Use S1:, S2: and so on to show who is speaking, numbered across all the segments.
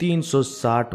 S1: 360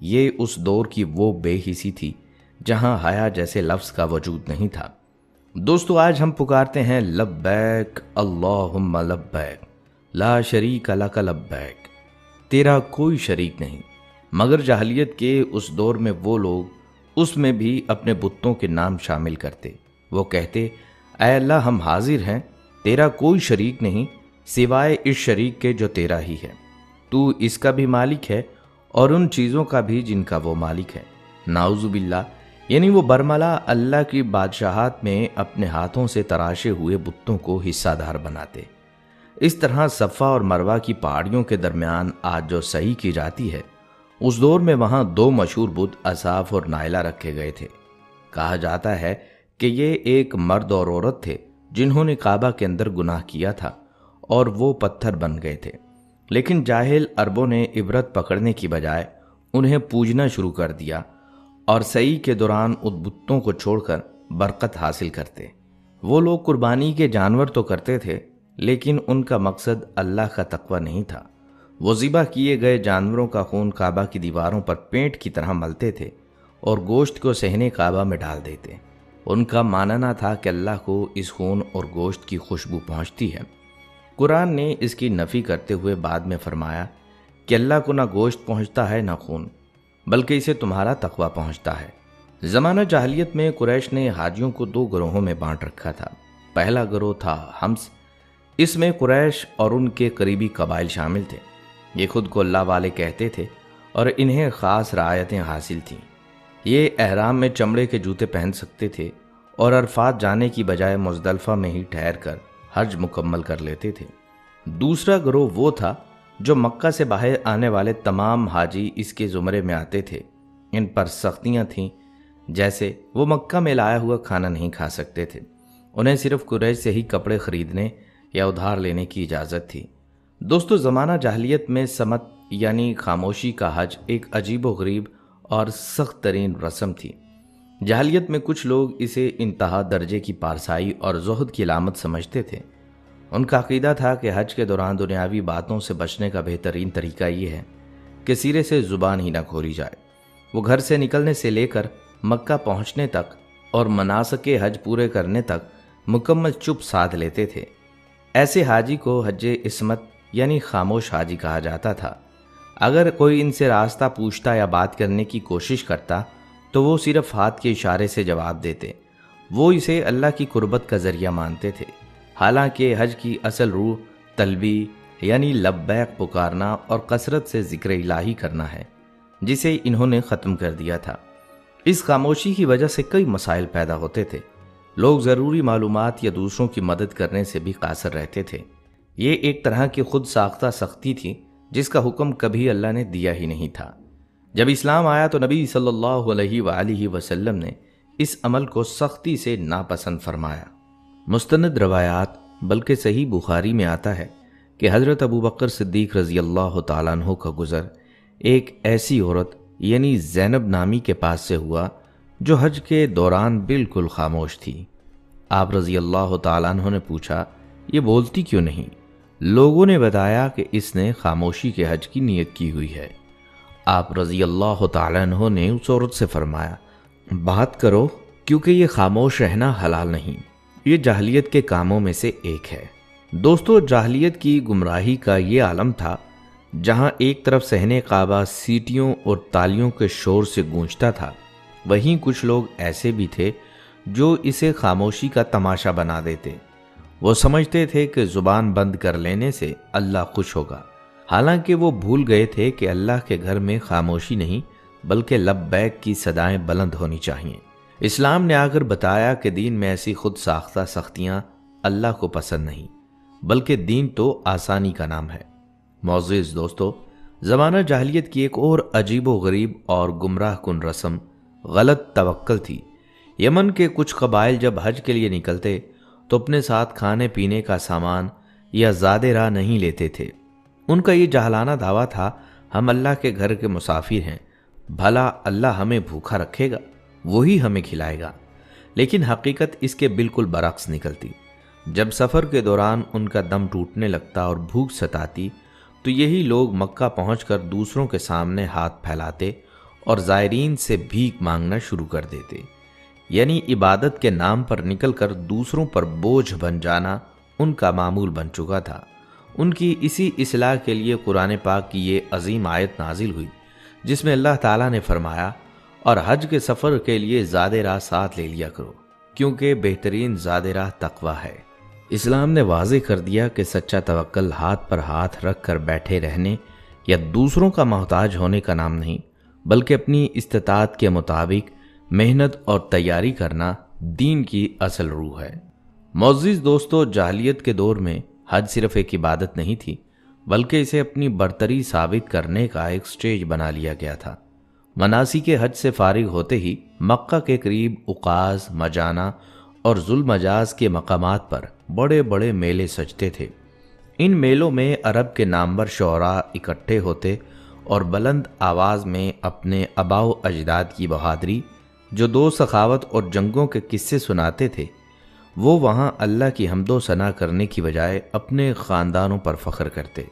S1: یہ اس دور کی وہ بے حسی تھی جہاں حیا جیسے لفظ کا وجود نہیں تھا۔ دوستو، آج ہم پکارتے ہیں لبیک اللہم لبیک لا شریک لک لبیک، تیرا کوئی شریک نہیں۔ مگر جاہلیت کے اس دور میں وہ لوگ اس میں بھی اپنے بتوں کے نام شامل کرتے۔ وہ کہتے، اے اللہ، ہم حاضر ہیں، تیرا کوئی شریک نہیں سوائے اس شریک کے جو تیرا ہی ہے، تو اس کا بھی مالک ہے اور ان چیزوں کا بھی جن کا وہ مالک ہے۔ نعوذ باللہ، یعنی وہ برملا اللہ کی بادشاہت میں اپنے ہاتھوں سے تراشے ہوئے بتوں کو حصہ دار بناتے۔ اس طرح صفا اور مروہ کی پہاڑیوں کے درمیان آج جو صحیح کی جاتی ہے، اس دور میں وہاں دو مشہور بت اصاف اور نائلہ رکھے گئے تھے۔ کہا جاتا ہے کہ یہ ایک مرد اور عورت تھے جنہوں نے کعبہ کے اندر گناہ کیا تھا اور وہ پتھر بن گئے تھے، لیکن جاہل عربوں نے عبرت پکڑنے کی بجائے انہیں پوجنا شروع کر دیا اور سعی کے دوران ان بتوں کو چھوڑ کر برکت حاصل کرتے۔ وہ لوگ قربانی کے جانور تو کرتے تھے، لیکن ان کا مقصد اللہ کا تقوی نہیں تھا۔ وہ ذبح کیے گئے جانوروں کا خون کعبہ کی دیواروں پر پینٹ کی طرح ملتے تھے اور گوشت کو صحن کعبہ میں ڈال دیتے۔ ان کا ماننا تھا کہ اللہ کو اس خون اور گوشت کی خوشبو پہنچتی ہے۔ قرآن نے اس کی نفی کرتے ہوئے بعد میں فرمایا کہ اللہ کو نہ گوشت پہنچتا ہے نہ خون، بلکہ اسے تمہارا تقوی پہنچتا ہے۔ زمانہ جاہلیت میں قریش نے حاجیوں کو دو گروہوں میں بانٹ رکھا تھا۔ پہلا گروہ تھا حمص، اس میں قریش اور ان کے قریبی قبائل شامل تھے۔ یہ خود کو اللہ والے کہتے تھے اور انہیں خاص رعایتیں حاصل تھیں۔ یہ احرام میں چمڑے کے جوتے پہن سکتے تھے اور عرفات جانے کی بجائے مزدلفہ میں ہی ٹھہر کر حج مکمل کر لیتے تھے۔ دوسرا گروہ وہ تھا جو مکہ سے باہر آنے والے تمام حاجی اس کے زمرے میں آتے تھے۔ ان پر سختیاں تھیں، جیسے وہ مکہ میں لایا ہوا کھانا نہیں کھا سکتے تھے، انہیں صرف قریش سے ہی کپڑے خریدنے یا ادھار لینے کی اجازت تھی۔ دوستو، زمانہ جاہلیت میں صمت یعنی خاموشی کا حج ایک عجیب و غریب اور سخت ترین رسم تھی۔ جاہلیت میں کچھ لوگ اسے انتہا درجے کی پارسائی اور زہد کی علامت سمجھتے تھے۔ ان کا عقیدہ تھا کہ حج کے دوران دنیاوی باتوں سے بچنے کا بہترین طریقہ یہ ہے کہ سرے سے زبان ہی نہ کھولی جائے۔ وہ گھر سے نکلنے سے لے کر مکہ پہنچنے تک اور مناسک حج پورے کرنے تک مکمل چپ سادھ لیتے تھے۔ ایسے حاجی کو حج عصمت یعنی خاموش حاجی کہا جاتا تھا۔ اگر کوئی ان سے راستہ پوچھتا یا بات کرنے کی کوشش کرتا تو وہ صرف ہاتھ کے اشارے سے جواب دیتے۔ وہ اسے اللہ کی قربت کا ذریعہ مانتے تھے، حالانکہ حج کی اصل روح تلبی یعنی لبیک پکارنا اور کثرت سے ذکر الہی کرنا ہے، جسے انہوں نے ختم کر دیا تھا۔ اس خاموشی کی وجہ سے کئی مسائل پیدا ہوتے تھے۔ لوگ ضروری معلومات یا دوسروں کی مدد کرنے سے بھی قاصر رہتے تھے۔ یہ ایک طرح کی خود ساختہ سختی تھی جس کا حکم کبھی اللہ نے دیا ہی نہیں تھا۔ جب اسلام آیا تو نبی صلی اللہ علیہ وآلہ وسلم نے اس عمل کو سختی سے ناپسند فرمایا۔ مستند روایات بلکہ صحیح بخاری میں آتا ہے کہ حضرت ابوبکر صدیق رضی اللہ تعالیٰ عنہ کا گزر ایک ایسی عورت یعنی زینب نامی کے پاس سے ہوا جو حج کے دوران بالکل خاموش تھی۔ آپ رضی اللہ تعالیٰ عنہ نے پوچھا، یہ بولتی کیوں نہیں؟ لوگوں نے بتایا کہ اس نے خاموشی کے حج کی نیت کی ہوئی ہے۔ آپ رضی اللہ تعالیٰ عنہ نے اس عورت سے فرمایا، بات کرو، کیونکہ یہ خاموش رہنا حلال نہیں، یہ جاہلیت کے کاموں میں سے ایک ہے۔ دوستو، جاہلیت کی گمراہی کا یہ عالم تھا جہاں ایک طرف صحن کعبہ سیٹیوں اور تالیوں کے شور سے گونجتا تھا، وہیں کچھ لوگ ایسے بھی تھے جو اسے خاموشی کا تماشا بنا دیتے۔ وہ سمجھتے تھے کہ زبان بند کر لینے سے اللہ خوش ہوگا، حالانکہ وہ بھول گئے تھے کہ اللہ کے گھر میں خاموشی نہیں بلکہ لبیک کی صدائیں بلند ہونی چاہیے۔ اسلام نے آ کر بتایا کہ دین میں ایسی خود ساختہ سختیاں اللہ کو پسند نہیں، بلکہ دین تو آسانی کا نام ہے۔ معزز دوستو، زمانہ جاہلیت کی ایک اور عجیب و غریب اور گمراہ کن رسم غلط توکل تھی۔ یمن کے کچھ قبائل جب حج کے لیے نکلتے تو اپنے ساتھ کھانے پینے کا سامان یا زادے راہ نہیں لیتے تھے۔ ان کا یہ جاہلانہ دعویٰ تھا، ہم اللہ کے گھر کے مسافر ہیں، بھلا اللہ ہمیں بھوکا رکھے گا، وہی ہمیں کھلائے گا۔ لیکن حقیقت اس کے بالکل برعکس نکلتی۔ جب سفر کے دوران ان کا دم ٹوٹنے لگتا اور بھوک ستاتی تو یہی لوگ مکہ پہنچ کر دوسروں کے سامنے ہاتھ پھیلاتے اور زائرین سے بھیک مانگنا شروع کر دیتے، یعنی عبادت کے نام پر نکل کر دوسروں پر بوجھ بن جانا ان کا معمول بن چکا تھا۔ ان کی اسی اصلاح کے لیے قرآن پاک کی یہ عظیم آیت نازل ہوئی، جس میں اللہ تعالیٰ نے فرمایا، اور حج کے سفر کے لیے زاد راہ ساتھ لے لیا کرو، کیونکہ بہترین زاد راہ تقوی ہے۔ اسلام نے واضح کر دیا کہ سچا توکل ہاتھ پر ہاتھ رکھ کر بیٹھے رہنے یا دوسروں کا محتاج ہونے کا نام نہیں، بلکہ اپنی استطاعت کے مطابق محنت اور تیاری کرنا دین کی اصل روح ہے۔ معزز دوستو، جاہلیت کے دور میں حج صرف ایک عبادت نہیں تھی، بلکہ اسے اپنی برتری ثابت کرنے کا ایک سٹیج بنا لیا گیا تھا۔ مناسک حج سے فارغ ہوتے ہی مکہ کے قریب عکاظ، مجانہ اور ذوالمجاز کے مقامات پر بڑے بڑے میلے سجتے تھے۔ ان میلوں میں عرب کے نامور شعراء اکٹھے ہوتے اور بلند آواز میں اپنے آباء و اجداد کی بہادری، جو دو سخاوت اور جنگوں کے قصے سناتے تھے، وہ وہاں اللہ کی حمد و ثنا کرنے کی بجائے اپنے خاندانوں پر فخر کرتے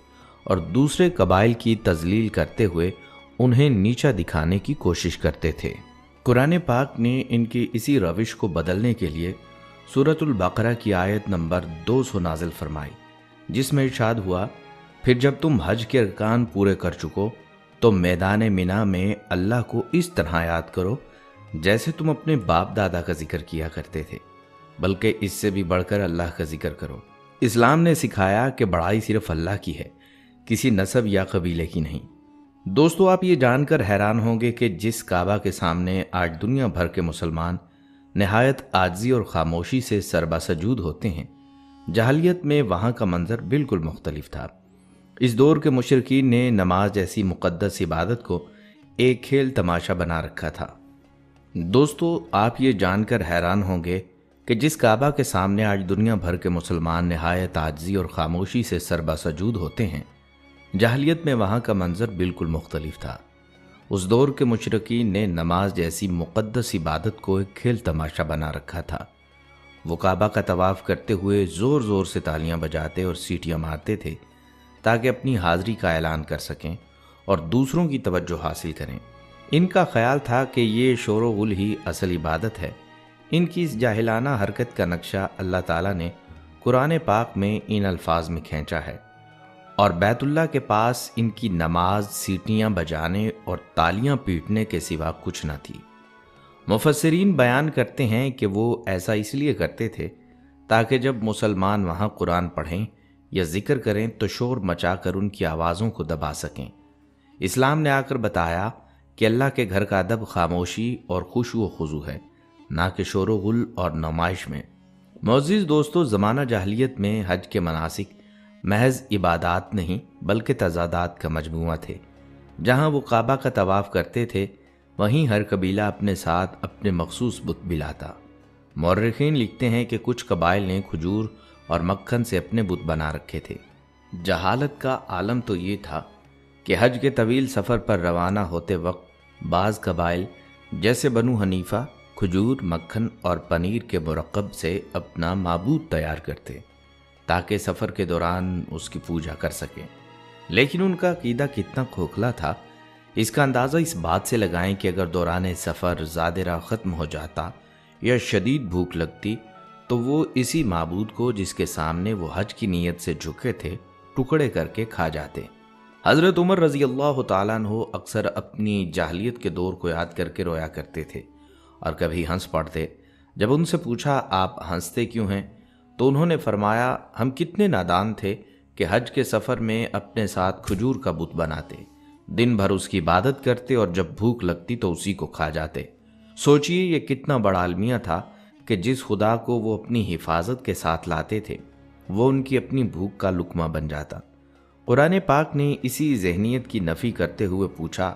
S1: اور دوسرے قبائل کی تذلیل کرتے ہوئے انہیں نیچا دکھانے کی کوشش کرتے تھے۔ قرآن پاک نے ان کی اسی روش کو بدلنے کے لیے سورۃ البقرہ کی آیت نمبر 200 نازل فرمائی، جس میں ارشاد ہوا، پھر جب تم حج کے ارکان پورے کر چکو تو میدان منا میں اللہ کو اس طرح یاد کرو جیسے تم اپنے باپ دادا کا ذکر کیا کرتے تھے، بلکہ اس سے بھی بڑھ کر اللہ کا ذکر کرو۔ اسلام نے سکھایا کہ بڑائی صرف اللہ کی ہے، کسی نسب یا قبیلے کی نہیں۔ دوستو، آپ یہ جان کر حیران ہوں گے کہ جس کعبہ کے سامنے آج دنیا بھر کے مسلمان نہایت عاجزی اور خاموشی سے سربا سجود ہوتے ہیں، جاہلیت میں وہاں کا منظر بالکل مختلف تھا۔ اس دور کے مشرکین نے نماز جیسی مقدس عبادت کو ایک کھیل تماشا بنا رکھا تھا۔ دوستو، آپ یہ جان کر حیران ہوں گے کہ جس کعبہ کے سامنے آج دنیا بھر کے مسلمان نہایت عاجزی اور خاموشی سے سربا سجود ہوتے ہیں، جاہلیت میں وہاں کا منظر بالکل مختلف تھا۔ اس دور کے مشرکین نے نماز جیسی مقدس عبادت کو ایک کھیل تماشا بنا رکھا تھا۔ وہ کعبہ کا طواف کرتے ہوئے زور زور سے تالیاں بجاتے اور سیٹیاں مارتے تھے تاکہ اپنی حاضری کا اعلان کر سکیں اور دوسروں کی توجہ حاصل کریں۔ ان کا خیال تھا کہ یہ شور و غل ہی اصل عبادت ہے۔ ان کی اس جاہلانہ حرکت کا نقشہ اللہ تعالیٰ نے قرآن پاک میں ان الفاظ میں کھینچا ہے، اور بیت اللہ کے پاس ان کی نماز سیٹیاں بجانے اور تالیاں پیٹنے کے سوا کچھ نہ تھی۔ مفسرین بیان کرتے ہیں کہ وہ ایسا اس لیے کرتے تھے تاکہ جب مسلمان وہاں قرآن پڑھیں یا ذکر کریں تو شور مچا کر ان کی آوازوں کو دبا سکیں۔ اسلام نے آ کر بتایا کہ اللہ کے گھر کا ادب خاموشی اور خشوع و خضوع ہے، نہ کہ شور و غل اور نمائش میں۔ معزز دوستو، زمانہ جاہلیت میں حج کے مناسک محض عبادات نہیں بلکہ تضادات کا مجموعہ تھے۔ جہاں وہ کعبہ کا طواف کرتے تھے، وہیں ہر قبیلہ اپنے ساتھ اپنے مخصوص بت بھی لاتا۔ مورخین لکھتے ہیں کہ کچھ قبائل نے کھجور اور مکھن سے اپنے بت بنا رکھے تھے۔ جہالت کا عالم تو یہ تھا کہ حج کے طویل سفر پر روانہ ہوتے وقت بعض قبائل جیسے بنو حنیفہ کھجور، مکھن اور پنیر کے مرکب سے اپنا معبود تیار کرتے تاکہ سفر کے دوران اس کی پوجا کر سکیں، لیکن ان کا عقیدہ کتنا کھوکھلا تھا اس کا اندازہ اس بات سے لگائیں کہ اگر دوران سفر زاد راہ ختم ہو جاتا یا شدید بھوک لگتی تو وہ اسی معبود کو جس کے سامنے وہ حج کی نیت سے جھکے تھے ٹکڑے کر کے کھا جاتے۔ حضرت عمر رضی اللہ تعالیٰ عنہ اکثر اپنی جاہلیت کے دور کو یاد کر کے رویا کرتے تھے اور کبھی ہنس پڑتے۔ جب ان سے پوچھا آپ ہنستے کیوں ہیں تو انہوں نے فرمایا، ہم کتنے نادان تھے کہ حج کے سفر میں اپنے ساتھ کھجور کا بت بناتے، دن بھر اس کی عبادت کرتے اور جب بھوک لگتی تو اسی کو کھا جاتے۔ سوچئے یہ کتنا بڑا المیہ تھا کہ جس خدا کو وہ اپنی حفاظت کے ساتھ لاتے تھے وہ ان کی اپنی بھوک کا لقمہ بن جاتا۔ قرآن پاک نے اسی ذہنیت کی نفی کرتے ہوئے پوچھا،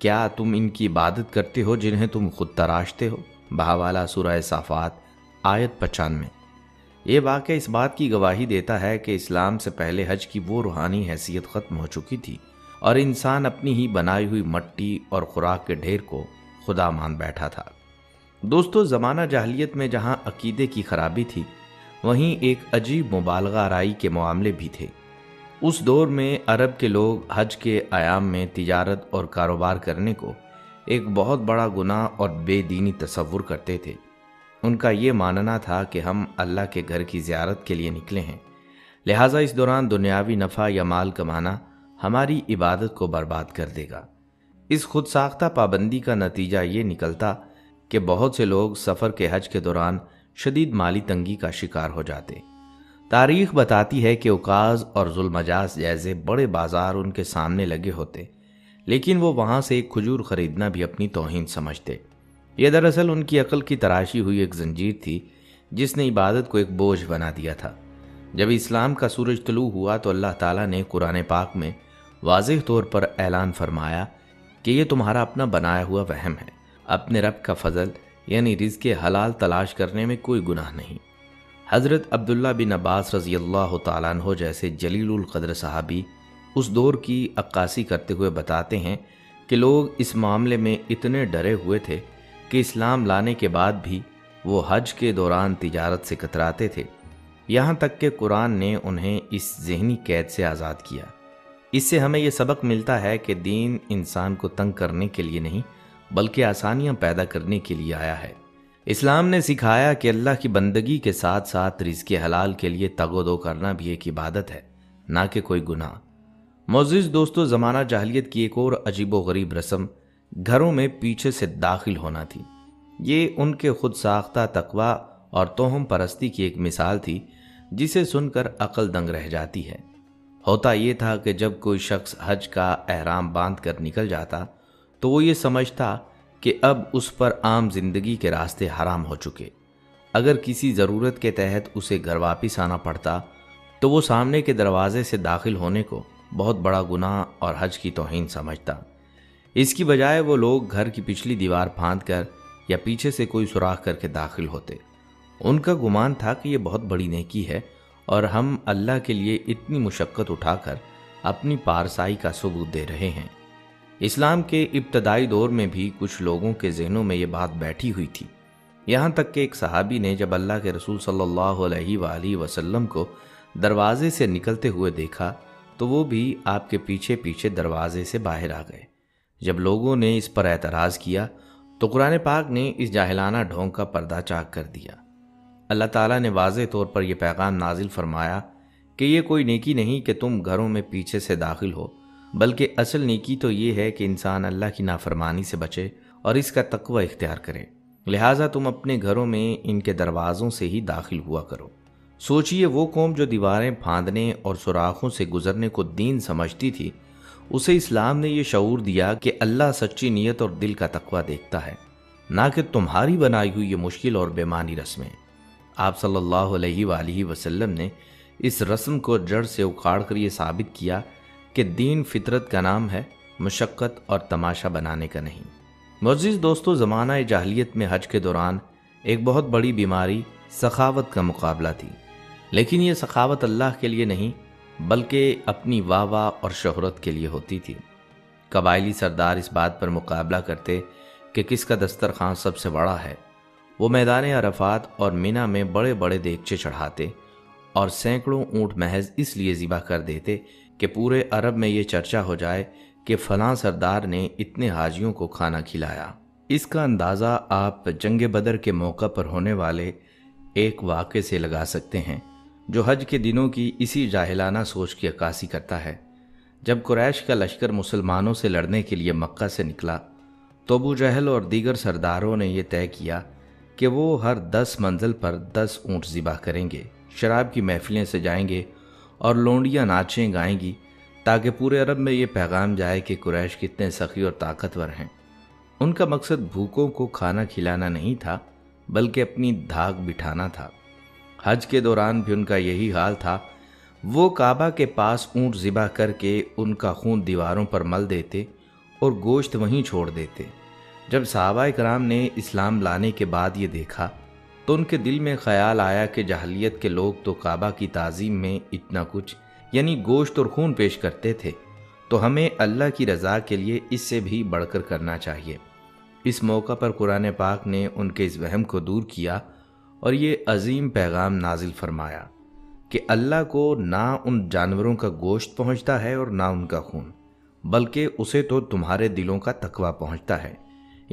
S1: کیا تم ان کی عبادت کرتے ہو جنہیں تم خود تراشتے ہو؟ بہاوالہ سورہ صافات آیت 95۔ یہ واقعہ اس بات کی گواہی دیتا ہے کہ اسلام سے پہلے حج کی وہ روحانی حیثیت ختم ہو چکی تھی اور انسان اپنی ہی بنائی ہوئی مٹی اور خوراک کے ڈھیر کو خدا مان بیٹھا تھا۔ دوستو، زمانہ جاہلیت میں جہاں عقیدے کی خرابی تھی وہیں ایک عجیب مبالغہ آرائی کے معاملے بھی تھے۔ اس دور میں عرب کے لوگ حج کے ایام میں تجارت اور کاروبار کرنے کو ایک بہت بڑا گناہ اور بے دینی تصور کرتے تھے۔ ان کا یہ ماننا تھا کہ ہم اللہ کے گھر کی زیارت کے لیے نکلے ہیں، لہٰذا اس دوران دنیاوی نفع یا مال کمانا ہماری عبادت کو برباد کر دے گا۔ اس خود ساختہ پابندی کا نتیجہ یہ نکلتا کہ بہت سے لوگ سفر کے حج کے دوران شدید مالی تنگی کا شکار ہو جاتے۔ تاریخ بتاتی ہے کہ اوکاز اور ذوالمجاز جیسے بڑے بازار ان کے سامنے لگے ہوتے، لیکن وہ وہاں سے ایک کھجور خریدنا بھی اپنی توہین سمجھتے۔ یہ دراصل ان کی عقل کی تراشی ہوئی ایک زنجیر تھی جس نے عبادت کو ایک بوجھ بنا دیا تھا۔ جب اسلام کا سورج طلوع ہوا تو اللہ تعالیٰ نے قرآن پاک میں واضح طور پر اعلان فرمایا کہ یہ تمہارا اپنا بنایا ہوا وہم ہے، اپنے رب کا فضل یعنی رزق حلال تلاش کرنے میں کوئی گناہ نہیں۔ حضرت عبداللہ بن عباس رضی اللہ تعالیٰ عنہ جیسے جلیل القدر صحابی اس دور کی عکاسی کرتے ہوئے بتاتے ہیں کہ لوگ اس معاملے میں اتنے ڈرے ہوئے تھے کہ اسلام لانے کے بعد بھی وہ حج کے دوران تجارت سے کتراتے تھے، یہاں تک کہ قرآن نے انہیں اس ذہنی قید سے آزاد کیا۔ اس سے ہمیں یہ سبق ملتا ہے کہ دین انسان کو تنگ کرنے کے لیے نہیں بلکہ آسانیاں پیدا کرنے کے لیے آیا ہے۔ اسلام نے سکھایا کہ اللہ کی بندگی کے ساتھ ساتھ رزق حلال کے لیے تگ و دو کرنا بھی ایک عبادت ہے، نہ کہ کوئی گناہ۔ معزز دوستو، زمانہ جاہلیت کی ایک اور عجیب و غریب رسم گھروں میں پیچھے سے داخل ہونا تھی۔ یہ ان کے خود ساختہ تقوی اور توہم پرستی کی ایک مثال تھی جسے سن کر عقل دنگ رہ جاتی ہے۔ ہوتا یہ تھا کہ جب کوئی شخص حج کا احرام باندھ کر نکل جاتا تو وہ یہ سمجھتا کہ اب اس پر عام زندگی کے راستے حرام ہو چکے۔ اگر کسی ضرورت کے تحت اسے گھر واپس آنا پڑتا تو وہ سامنے کے دروازے سے داخل ہونے کو بہت بڑا گناہ اور حج کی توہین سمجھتا۔ اس کی بجائے وہ لوگ گھر کی پچھلی دیوار پھاند کر یا پیچھے سے کوئی سوراخ کر کے داخل ہوتے۔ ان کا گمان تھا کہ یہ بہت بڑی نیکی ہے اور ہم اللہ کے لیے اتنی مشقت اٹھا کر اپنی پارسائی کا ثبوت دے رہے ہیں۔ اسلام کے ابتدائی دور میں بھی کچھ لوگوں کے ذہنوں میں یہ بات بیٹھی ہوئی تھی، یہاں تک کہ ایک صحابی نے جب اللہ کے رسول صلی اللہ علیہ وآلہ وسلم کو دروازے سے نکلتے ہوئے دیکھا تو وہ بھی آپ کے پیچھے پیچھے دروازے سے باہر آ گئے۔ جب لوگوں نے اس پر اعتراض کیا تو قرآن پاک نے اس جاہلانہ ڈھونگ کا پردہ چاک کر دیا۔ اللہ تعالیٰ نے واضح طور پر یہ پیغام نازل فرمایا کہ یہ کوئی نیکی نہیں کہ تم گھروں میں پیچھے سے داخل ہو، بلکہ اصل نیکی تو یہ ہے کہ انسان اللہ کی نافرمانی سے بچے اور اس کا تقوی اختیار کرے، لہٰذا تم اپنے گھروں میں ان کے دروازوں سے ہی داخل ہوا کرو۔ سوچئے وہ قوم جو دیواریں پھاندنے اور سوراخوں سے گزرنے کو دین سمجھتی تھی، اسے اسلام نے یہ شعور دیا کہ اللہ سچی نیت اور دل کا تقوی دیکھتا ہے، نہ کہ تمہاری بنائی ہوئی یہ مشکل اور بے معنی رسمیں۔ آپ صلی اللہ علیہ وآلہ وسلم نے اس رسم کو جڑ سے اکھاڑ کر یہ ثابت کیا کہ دین فطرت کا نام ہے، مشقت اور تماشا بنانے کا نہیں۔ معزز دوستو، زمانہ جاہلیت میں حج کے دوران ایک بہت بڑی بیماری سخاوت کا مقابلہ تھی، لیکن یہ سخاوت اللہ کے لیے نہیں بلکہ اپنی واہ واہ اور شہرت کے لیے ہوتی تھی۔ قبائلی سردار اس بات پر مقابلہ کرتے کہ کس کا دسترخوان سب سے بڑا ہے۔ وہ میدان عرفات اور منی میں بڑے بڑے دیگچے چڑھاتے اور سینکڑوں اونٹ محض اس لیے ذبح کر دیتے کہ پورے عرب میں یہ چرچا ہو جائے کہ فلاں سردار نے اتنے حاجیوں کو کھانا کھلایا۔ اس کا اندازہ آپ جنگ بدر کے موقع پر ہونے والے ایک واقعے سے لگا سکتے ہیں جو حج کے دنوں کی اسی جاہلانہ سوچ کی عکاسی کرتا ہے۔ جب قریش کا لشکر مسلمانوں سے لڑنے کے لیے مکہ سے نکلا تو ابو جہل اور دیگر سرداروں نے یہ طے کیا کہ وہ ہر 10 منزل پر 10 اونٹ ذبح کریں گے، شراب کی محفلیں سجائیں گے اور لونڈیاں ناچیں گائیں گی تاکہ پورے عرب میں یہ پیغام جائے کہ قریش کتنے سخی اور طاقتور ہیں۔ ان کا مقصد بھوکوں کو کھانا کھلانا نہیں تھا بلکہ اپنی دھاک بٹھانا تھا۔ حج کے دوران بھی ان کا یہی حال تھا۔ وہ کعبہ کے پاس اونٹ ذبح کر کے ان کا خون دیواروں پر مل دیتے اور گوشت وہیں چھوڑ دیتے۔ جب صحابہ کرام نے اسلام لانے کے بعد یہ دیکھا تو ان کے دل میں خیال آیا کہ جاہلیت کے لوگ تو کعبہ کی تعظیم میں اتنا کچھ یعنی گوشت اور خون پیش کرتے تھے، تو ہمیں اللہ کی رضا کے لیے اس سے بھی بڑھ کر کرنا چاہیے۔ اس موقع پر قرآن پاک نے ان کے اس وہم کو دور کیا اور یہ عظیم پیغام نازل فرمایا کہ اللہ کو نہ ان جانوروں کا گوشت پہنچتا ہے اور نہ ان کا خون، بلکہ اسے تو تمہارے دلوں کا تقویٰ پہنچتا ہے۔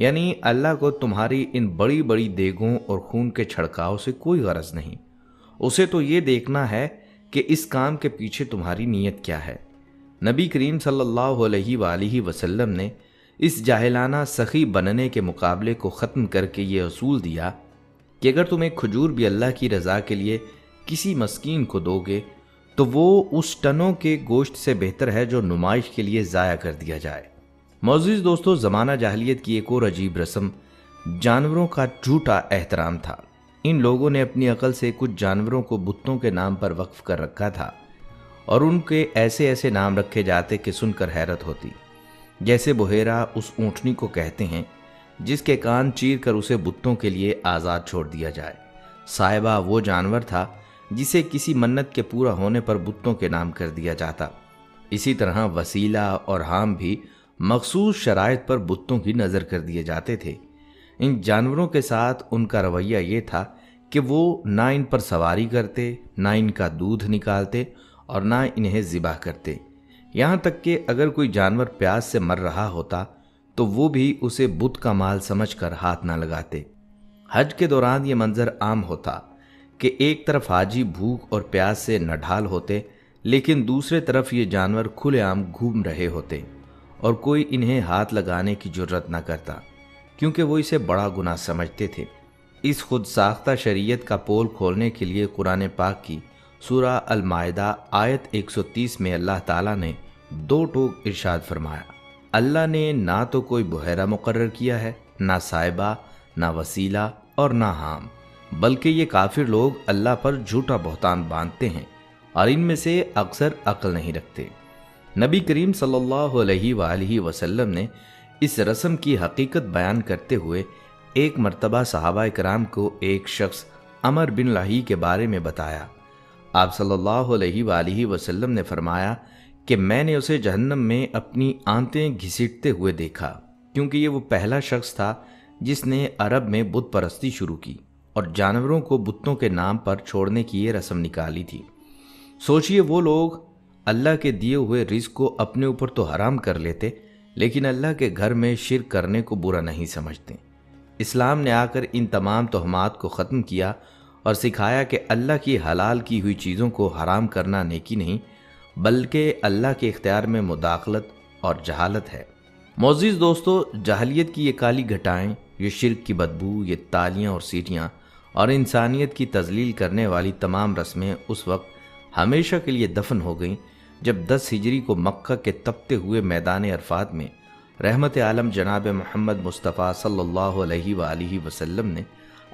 S1: یعنی اللہ کو تمہاری ان بڑی بڑی دیگوں اور خون کے چھڑکاؤ سے کوئی غرض نہیں، اسے تو یہ دیکھنا ہے کہ اس کام کے پیچھے تمہاری نیت کیا ہے۔ نبی کریم صلی اللہ علیہ وآلہ وسلم نے اس جاہلانہ سخی بننے کے مقابلے کو ختم کر کے یہ اصول دیا کہ اگر تم ایک کھجور بھی اللہ کی رضا کے لیے کسی مسکین کو دو گے تو وہ اس ٹنوں کے گوشت سے بہتر ہے جو نمائش کے لیے ضائع کر دیا جائے۔ معزز دوستو، زمانہ جاہلیت کی ایک اور عجیب رسم جانوروں کا جھوٹا احترام تھا۔ ان لوگوں نے اپنی عقل سے کچھ جانوروں کو بتوں کے نام پر وقف کر رکھا تھا، اور ان کے ایسے ایسے نام رکھے جاتے کہ سن کر حیرت ہوتی، جیسے بحیرہ اس اونٹنی کو کہتے ہیں جس کے کان چیر کر اسے بتوں کے لیے آزاد چھوڑ دیا جائے۔ صائبہ وہ جانور تھا جسے کسی منت کے پورا ہونے پر بتوں کے نام کر دیا جاتا۔ اسی طرح وسیلہ اور حام بھی مخصوص شرائط پر بتوں کی نظر کر دیے جاتے تھے۔ ان جانوروں کے ساتھ ان کا رویہ یہ تھا کہ وہ نہ ان پر سواری کرتے، نہ ان کا دودھ نکالتے اور نہ انہیں ذبح کرتے۔ یہاں تک کہ اگر کوئی جانور پیاس سے مر رہا ہوتا تو وہ بھی اسے بت کا مال سمجھ کر ہاتھ نہ لگاتے۔ حج کے دوران یہ منظر عام ہوتا کہ ایک طرف حاجی بھوک اور پیاس سے نڈھال ہوتے، لیکن دوسرے طرف یہ جانور کھلے عام گھوم رہے ہوتے اور کوئی انہیں ہاتھ لگانے کی جرت نہ کرتا، کیونکہ وہ اسے بڑا گناہ سمجھتے تھے۔ اس خود ساختہ شریعت کا پول کھولنے کے لیے قرآن پاک کی سورہ المائدہ آیت 130 میں اللہ تعالیٰ نے دو ٹوک ارشاد فرمایا، اللہ نے نہ تو کوئی بحیرہ مقرر کیا ہے، نہ صائبہ، نہ وسیلہ اور نہ حام، بلکہ یہ کافر لوگ اللہ پر جھوٹا بہتان باندھتے ہیں اور ان میں سے اکثر عقل نہیں رکھتے۔ نبی کریم صلی اللہ علیہ وآلہ وسلم نے اس رسم کی حقیقت بیان کرتے ہوئے ایک مرتبہ صحابہ کرام کو ایک شخص عمر بن لہی کے بارے میں بتایا۔ آپ صلی اللہ علیہ وآلہ وسلم نے فرمایا کہ میں نے اسے جہنم میں اپنی آنتیں گھسیٹتے ہوئے دیکھا، کیونکہ یہ وہ پہلا شخص تھا جس نے عرب میں بت پرستی شروع کی اور جانوروں کو بتوں کے نام پر چھوڑنے کی یہ رسم نکالی تھی۔ سوچئے، وہ لوگ اللہ کے دیے ہوئے رزق کو اپنے اوپر تو حرام کر لیتے، لیکن اللہ کے گھر میں شرک کرنے کو برا نہیں سمجھتے۔ اسلام نے آ کر ان تمام تہمات کو ختم کیا اور سکھایا کہ اللہ کی حلال کی ہوئی چیزوں کو حرام کرنا نیکی نہیں، بلکہ اللہ کے اختیار میں مداخلت اور جہالت ہے۔ معزز دوستو، جاہلیت کی یہ کالی گھٹائیں، یہ شرک کی بدبو، یہ تالیاں اور سیٹیاں اور انسانیت کی تذلیل کرنے والی تمام رسمیں اس وقت ہمیشہ کے لیے دفن ہو گئیں جب 10 ہجری کو مکہ کے تپتے ہوئے میدان عرفات میں رحمت عالم جناب محمد مصطفیٰ صلی اللہ علیہ وآلہ وسلم نے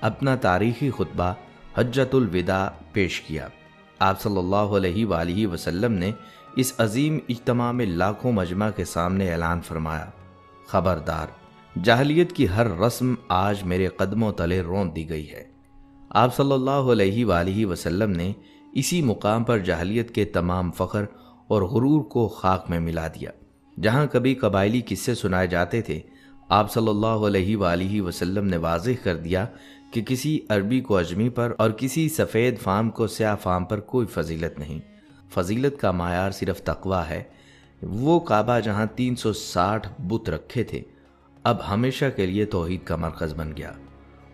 S1: اپنا تاریخی خطبہ حجۃ الوداع پیش کیا۔ آپ صلی اللہ علیہ وآلہ وسلم نے اس عظیم اجتماع میں لاکھوں مجمع کے سامنے اعلان فرمایا، خبردار، جاہلیت کی ہر رسم آج میرے قدموں تلے رون دی گئی ہے۔ آپ صلی اللہ علیہ وآلہ وسلم نے اسی مقام پر جاہلیت کے تمام فخر اور غرور کو خاک میں ملا دیا۔ جہاں کبھی قبائلی قصے سنائے جاتے تھے، آپ صلی اللہ علیہ وآلہ وسلم نے واضح کر دیا کہ کسی عربی کو اجمی پر اور کسی سفید فام کو سیاہ فام پر کوئی فضیلت نہیں۔ فضیلت کا معیار صرف تقویٰ ہے۔ وہ کعبہ جہاں 360 بت رکھے تھے، اب ہمیشہ کے لیے توحید کا مرکز بن گیا۔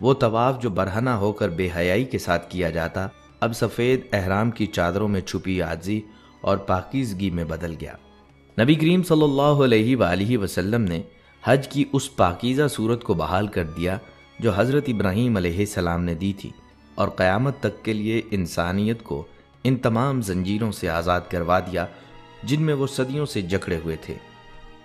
S1: وہ طواف جو برہنہ ہو کر بے حیائی کے ساتھ کیا جاتا، اب سفید احرام کی چادروں میں چھپی عاجزی اور پاکیزگی میں بدل گیا۔ نبی کریم صلی اللہ علیہ وآلہ وسلم نے حج کی اس پاکیزہ صورت کو بحال کر دیا جو حضرت ابراہیم علیہ السلام نے دی تھی، اور قیامت تک کے لیے انسانیت کو ان تمام زنجیروں سے آزاد کروا دیا جن میں وہ صدیوں سے جکڑے ہوئے تھے۔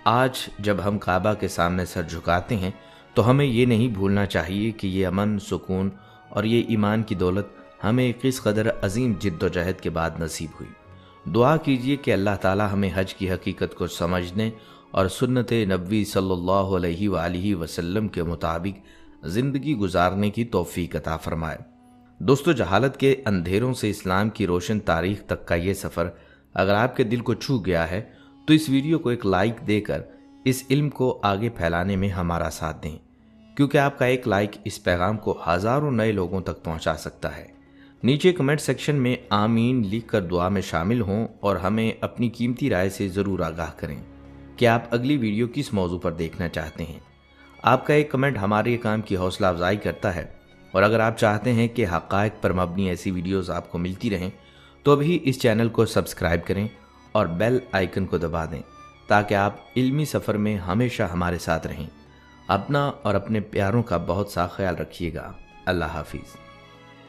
S1: آج جب ہم کعبہ کے سامنے سر جھکاتے ہیں تو ہمیں یہ نہیں بھولنا چاہیے کہ یہ امن، سکون اور یہ ایمان کی دولت ہمیں کس قدر عظیم جد و جہد کے بعد نصیب ہوئی۔ دعا کیجئے کہ اللہ تعالی ہمیں حج کی حقیقت کو سمجھنے اور سنت نبوی صلی اللہ علیہ وآلہ وسلم کے مطابق زندگی گزارنے کی توفیق عطا فرمائے۔ دوستو، جہالت کے اندھیروں سے اسلام کی روشن تاریخ تک کا یہ سفر اگر آپ کے دل کو چھو گیا ہے تو اس ویڈیو کو ایک لائک دے کر اس علم کو آگے پھیلانے میں ہمارا ساتھ دیں، کیونکہ آپ کا ایک لائک اس پیغام کو ہزاروں نئے لوگوں تک پہنچا سکتا ہے۔ نیچے کمنٹ سیکشن میں آمین لکھ کر دعا میں شامل ہوں اور ہمیں اپنی قیمتی رائے سے ضرور آگاہ کریں کہ آپ اگلی ویڈیو کس موضوع پر دیکھنا چاہتے ہیں۔ آپ کا ایک کمنٹ ہمارے کام کی حوصلہ افزائی کرتا ہے، اور اگر آپ چاہتے ہیں کہ حقائق پر مبنی ایسی ویڈیوز آپ کو ملتی رہیں تو ابھی اس چینل کو سبسکرائب کریں اور بیل آئیکن کو دبا دیں تاکہ آپ علمی سفر میں ہمیشہ ہمارے ساتھ رہیں۔ اپنا اور اپنے پیاروں کا بہت سا خیال رکھیے گا۔ اللہ حافظ۔